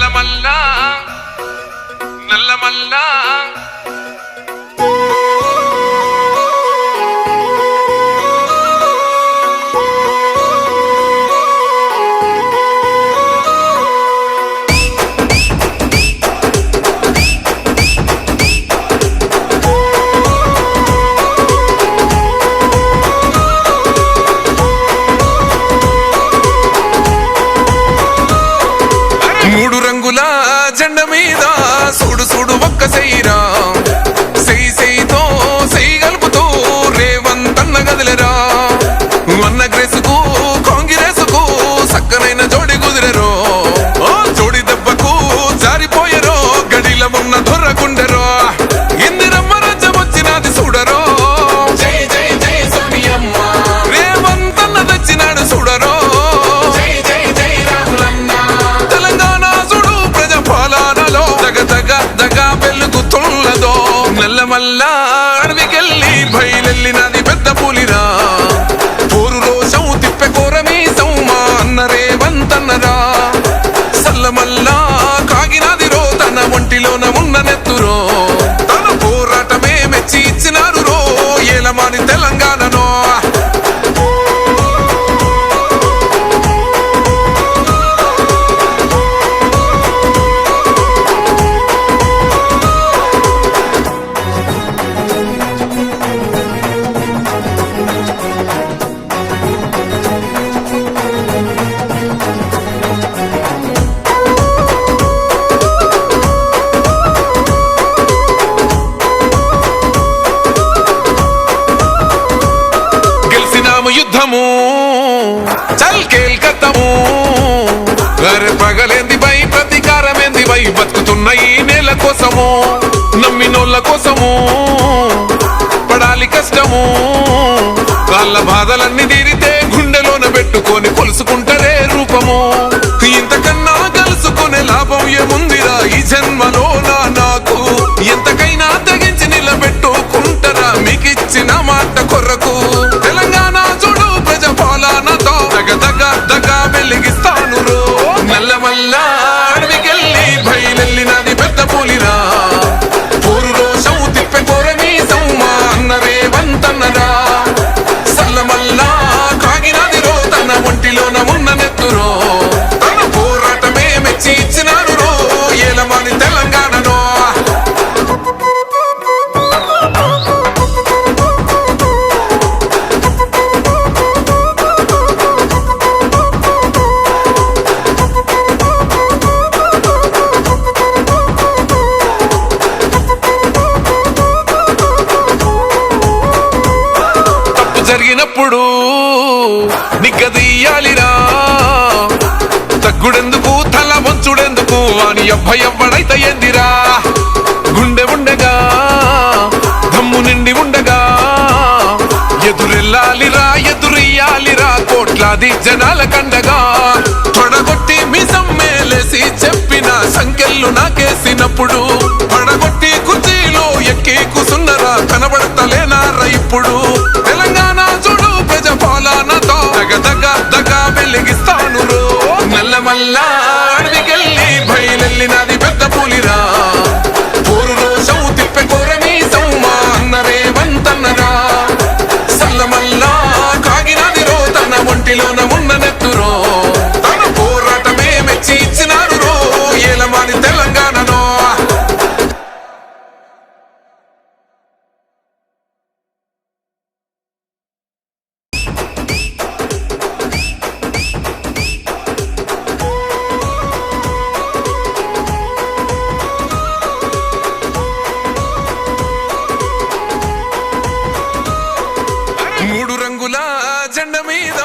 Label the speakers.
Speaker 1: నల్లమల్ల నల్లమల్ల మూడు రంగుల జెండ మీద చూడు చూడు ఒక్క సైరా సెయ్యి సెయ్యితో సెయ్యి కలుపుతూ రేవంతన్న గదిలరా అన్న గ్రేసుకు కాంగ్రెసుకు సక్కనైన జోడి కుదిరరో జోడి దెబ్బకు జారిపోయరో గడిల ఉన్న దొర్రకుండరో ఇందిరమ్మ రాజ్యం వచ్చినది చూడరో జై జై జై సోనియమ్మ రేవంతన్న తెచ్చినాడు చూడరో వెలుగుతున్నదో నల్లమల్ల అడవికెళ్ళి బయలెళ్ళినది పెద్ద పులిరా పోరు రోషం తిప్పె కోరమీసం మా అన్న రేవంతన్నరా సల్లమల్ల కాగినది రో తన ఒంటిలోన ఉన్న నెత్తురో తన పోరాటమే మెచ్చి ఇచ్చినారు రో ఏలమాని తెలంగాణనో యుద్ధము చల్ కేల్కత్తము అరే పగలేంది బై ప్రతీకారమేంది బై బతుకుతున్న ఈ నేల కోసము నమ్మినోళ్ళ కోసము పడాలి కష్టము వాళ్ళ బాధలన్నీ తీరితే గుండెలోన పెట్టుకొని కొలుసుకుంటారే రూపము ఇంతకన్నా కలుసుకునే లాభం ఏముందిరా ఈ జన్మలో నాకు ఎంతకైనా తెగించి నిలబెట్టుకుంటారా మీకిచ్చిన మాట కొర్రకు తెలంగాణ చూడు ప్రజాపాలనతో దగ వెలిగిస్తాను రో నల్లమల్ల అడవికెళ్ళి బయలెళ్ళినది పెద్ద పులిరా పోరు రోషం తిప్పె కోరమీసం మా అన్న రేవంతన్నరా సల్లమల్ల కాగినది రో తన ఒంటిలోన ఉన్న నెత్తురో తన పోరాటమే మెచ్చి ఇచ్చినారు రో ఏలమాని తెలంగాణనో జరిగినప్పుడు నిగ్గదీయాలిరా తగ్గుడెందుకు తల వంచుడెందుకు అని ఎవ్వడైతే ఏందిరా గుండె ఉండగా దమ్ము నిండి ఉండగా ఎదురెళ్ళాలిరా ఎదురెయ్యాలిరా కోట్లాది జనాల కండగా పడగొట్టి మిసం మేలేసి చెప్పిన సంఖ్యలు నాకేసినప్పుడు పడగొట్టి కుర్చీలో ఎక్కి కూసున్నరా కనబడతలేనారా ఇప్పుడు తెలంగాణ చూడు ప్రజాపాలనతో దగ వెలిగిస్తాను రో నల్లమల్ల అడవికెళ్ళి బయలెళ్ళినది పెద్ద పులిరా పోరు రోషం తిప్పె కోరమీసం మా అన్న రేవంతన్నరా సల్లమల్ల కాగినది రో తన ఒంటిలోన ఉన్న నెత్తురో తన పోరాటమే మెచ్చి ఇచ్చినారు రో ఏలమాని తెలంగాణనో మూడు రంగుల జెండ మీద